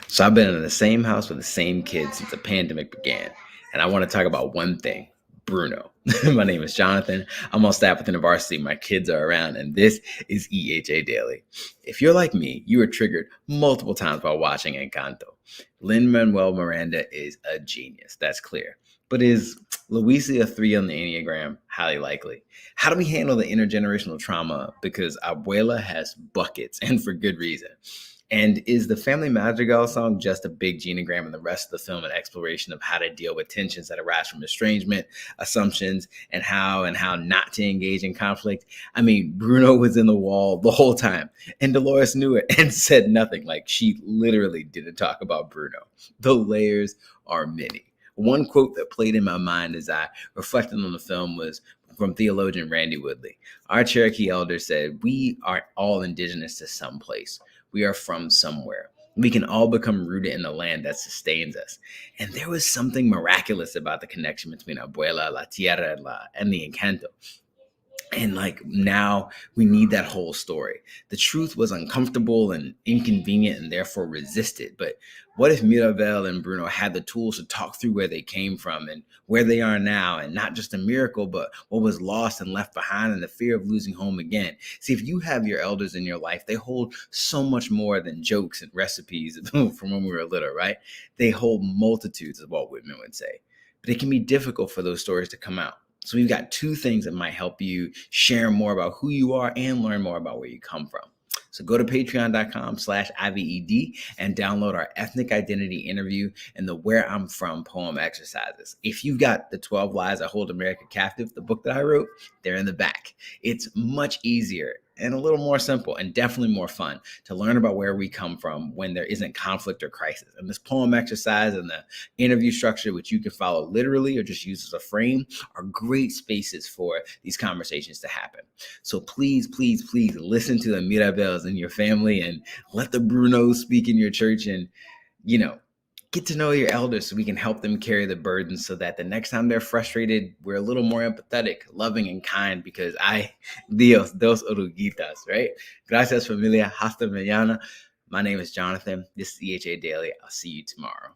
So I've been in the same house with the same kids since the pandemic began. And I want to talk about one thing, Bruno. My name is Jonathan. I'm on staff within the varsity. My kids are around, and this is EHA Daily. If you're like me, you were triggered multiple times while watching Encanto. Lin-Manuel Miranda is a genius, that's clear. But is Luisa a 3 on the enneagram? Highly likely. How do we handle the intergenerational trauma? Because Abuela has buckets, and for good reason. And is the family madrigal song just a big genogram and the rest of the film an exploration of how to deal with tensions that arise from estrangement, assumptions, and how not to engage in conflict? I mean, Bruno was in the wall the whole time, and Delores knew it and said nothing. Like, she literally didn't talk about Bruno. The layers are many. One quote that played in my mind as I reflected on the film was from theologian Randy Woodley. Our Cherokee elder said, "We are all indigenous to some place. We are from somewhere. We can all become rooted in the land that sustains us." And there was something miraculous about the connection between Abuela, La Tierra, and the Encanto. And like, now we need that whole story. The truth was uncomfortable and inconvenient and therefore resisted. But what if Mirabel and Bruno had the tools to talk through where they came from and where they are now, and not just a miracle, but what was lost and left behind and the fear of losing home again? See, if you have your elders in your life, they hold so much more than jokes and recipes from when we were little, right? They hold multitudes, as Walt Whitman would say. But it can be difficult for those stories to come out. So we've got two things that might help you share more about who you are and learn more about where you come from. So go to patreon.com/IVED and download our ethnic identity interview and the Where I'm From poem exercises. If you've got the 12 Lies That Hold America Captive, the book that I wrote, they're in the back. It's much easier and a little more simple and definitely more fun to learn about where we come from when there isn't conflict or crisis. And this poem exercise and the interview structure, which you can follow literally or just use as a frame, are great spaces for these conversations to happen. So please, please, please listen to the Mirabels in your family and let the Brunos speak in your church, and, get to know your elders so we can help them carry the burden so that the next time they're frustrated, we're a little more empathetic, loving, and kind, because Dios, dos oruguitas, right? Gracias, familia. Hasta mañana. My name is Jonathan. This is EHA Daily. I'll see you tomorrow.